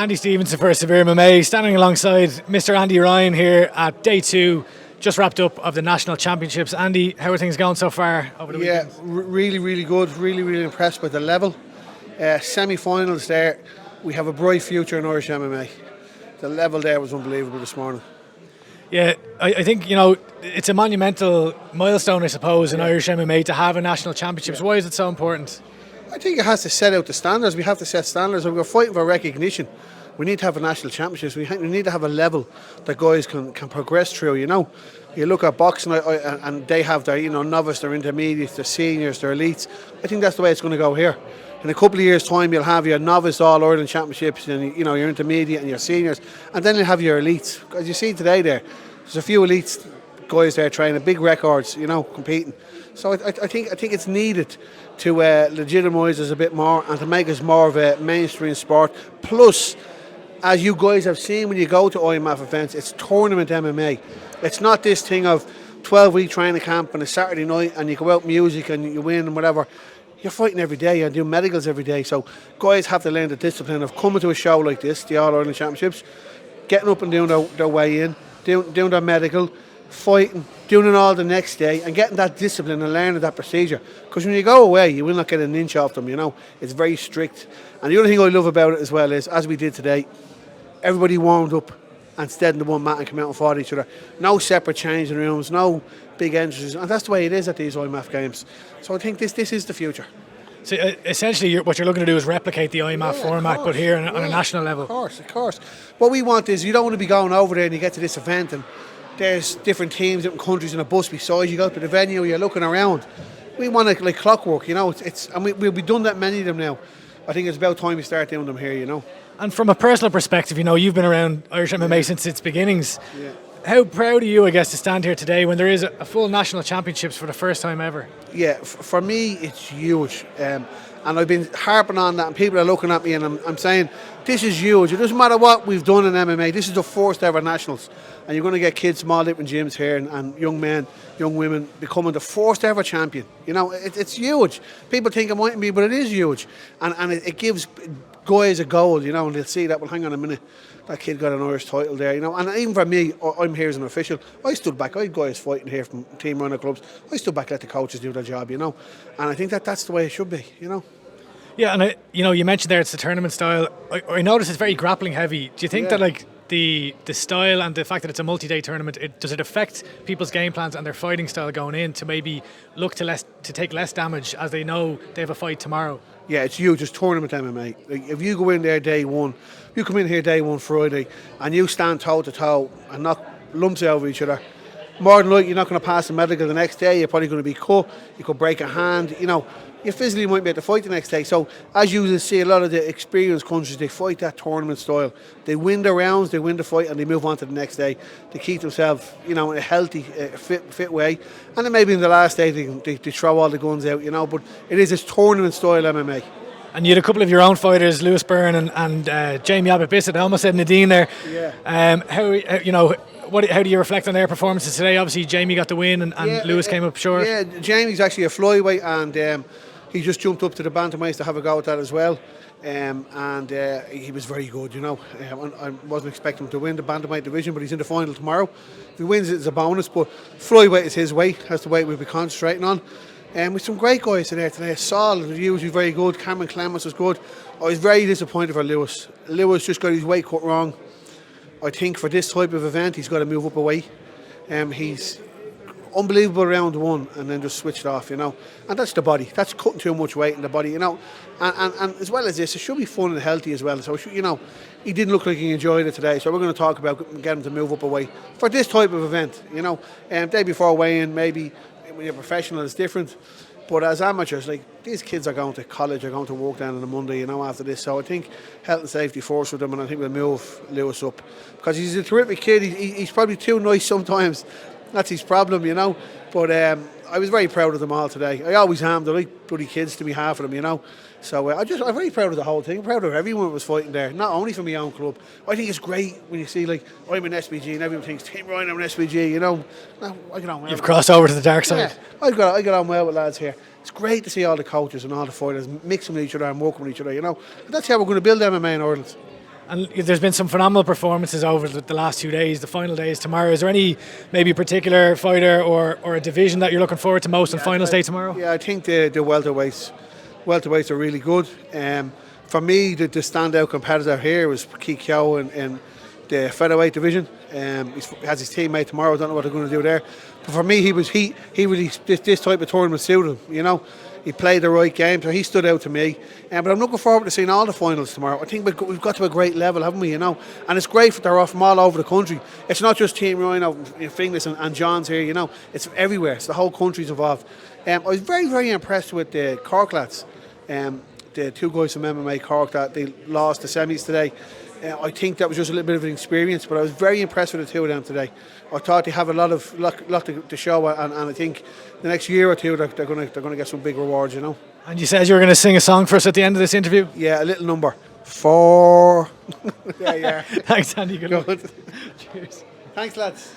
Andy Stevenson for SevereMMA, standing alongside Mr. Andy Ryan here at day 2, just wrapped up of the National Championships. Andy, how are things going so far over the weekend? Really, really good. Really impressed with the level. Semi-finals there. We have a bright future in Irish MMA. The level there was unbelievable this morning. Yeah, I think, it's a monumental milestone, I suppose, in Irish MMA to have a National Championships. Why is it so important? I think it has to set out the standards. We have to set standards. We're fighting for recognition. We need to have a national championships. We need to have a level that guys can progress through. You look at boxing and they have their novice, their intermediates, their seniors, their elites. I think that's the way it's going to go here. In a couple of years' time, you'll have your novice All-Ireland championships and your intermediate and your seniors, and then you'll have your elites. As you see today, there's a few elites guys there training big records, competing. So I think it's needed to legitimise us a bit more and to make us more of a mainstream sport. Plus, as you guys have seen when you go to IMMAA events, it's tournament MMA. It's not this thing of 12-week training camp and a Saturday night and you go out music and you win and whatever. You're fighting every day and do medicals every day. So guys have to learn the discipline of coming to a show like this, the All-Ireland Championships, getting up and doing their way in, doing their medical, fighting, doing it all the next day and getting that discipline and learning that procedure. Because when you go away, you will not get an inch off them, It's very strict. And the other thing I love about it as well is, as we did today, everybody warmed up and stayed in the one mat and came out and fought each other. No separate changing rooms, no big entrances. And that's the way it is at these IMMAA games. So I think this is the future. So essentially what you're looking to do is replicate the IMMAA format, but here on a national level. Of course. What we want is, you don't want to be going over there and you get to this event and there's different teams, different countries in a bus beside you. Go to the venue, you're looking around. We want it like clockwork, and we've done that many of them now. I think it's about time we start doing them here, And from a personal perspective, you've been around Irish MMA since its beginnings. Yeah. How proud are you, I guess, to stand here today when there is a full National Championships for the first time ever? Yeah, for me, it's huge. And I've been harping on that, and people are looking at me and I'm saying, this is huge. It doesn't matter what we've done in MMA. This is the first ever Nationals. And you're going to get kids from all different gyms here and young men, young women becoming the first ever champion. It's huge. People think it mightn't be, but it is huge. And it gives guys a goal, and they'll see that, well, hang on a minute, that kid got an Irish title there, And even for me, I'm here as an official. I stood back. I had guys fighting here from team runner clubs. I stood back, let the coaches do their job, And I think that's the way it should be, Yeah, and you mentioned there it's the tournament style. I notice it's very grappling heavy. Do you think that the style and the fact that it's a multi-day tournament, does it affect people's game plans and their fighting style going in to maybe look to take less damage as they know they have a fight tomorrow? Yeah, it's huge. It's tournament MMA. If you go in there day one, you come in here day one Friday and you stand toe to toe and knock lumps over each other, more than likely you're not going to pass the medical the next day. You're probably going to be cut. You could break a hand. You physically might be able to fight the next day. So as you see, a lot of the experienced countries, they fight that tournament style. They win the rounds, they win the fight, and they move on to the next day to keep themselves, in a healthy, fit way. And then maybe in the last day they throw all the guns out, But it is this tournament style MMA. And you had a couple of your own fighters, Lewis Byrne and Jamie Abbott-Bissett. I almost said Nadine there. Yeah. How do you reflect on their performances today? Obviously, Jamie got the win and Lewis came up short. Yeah, Jamie's actually a flyweight and he just jumped up to the bantamweights to have a go at that as well. And he was very good, I wasn't expecting him to win the bantamweight division, but he's in the final tomorrow. If he wins, it's a bonus, but flyweight is his weight. That's the weight we'll be concentrating on. With some great guys in there today. Saul was usually very good. Cameron Clements was good. I was very disappointed for Lewis. Lewis just got his weight cut wrong. I think for this type of event, he's got to move up a weight. He's unbelievable round one and then just switched off, And that's the body. That's cutting too much weight in the body, And as well as this, it should be fun and healthy as well. So, he didn't look like he enjoyed it today. So we're going to talk about getting him to move up a weight for this type of event, Day before weigh-in, maybe when you're professional, it's different. But as amateurs, these kids are going to college, are going to work down on a Monday, after this. So I think health and safety first with them, and I think we'll move Lewis up. Because he's a terrific kid. He's probably too nice sometimes. That's his problem, But I was very proud of them all today. I always am. They're like bloody kids to me, half of them, So I'm very proud of the whole thing. I'm proud of everyone that was fighting there, not only for my own club. I think it's great when you see, I'm an SBG and everyone thinks, Tim Ryan, I'm an SBG, No, I get on well. You've crossed over to the dark side. Yeah, I get on well with lads here. It's great to see all the coaches and all the fighters mixing with each other and working with each other, And that's how we're going to build MMA in Ireland. And there's been some phenomenal performances over the last 2 days, the final days tomorrow. Is there any maybe particular fighter or a division that you're looking forward to most on finals day tomorrow? Yeah, I think the welterweights are really good. For me, the standout competitor here was Ki Kyo in the featherweight division. He has his teammate tomorrow. I don't know what they're going to do there. But for me, this type of tournament suited him. You know, he played the right game, so he stood out to me. But I'm looking forward to seeing all the finals tomorrow. I think we've got to a great level, haven't we? You know, and it's great they're off from all over the country. It's not just Team Rhino, Finglas and John's here. You know, it's everywhere. It's the whole country's involved. I was very, very impressed with the Cork lads. The two guys from MMA Cork that they lost the semis today. I think that was just a little bit of an experience, but I was very impressed with the two of them today. I thought they have a lot to show, and I think the next year or two they're going to get some big rewards, you know. And you said you were going to sing a song for us at the end of this interview. Yeah, a little number 4. Yeah. Thanks, Andy. Good luck. Cheers. Thanks, lads.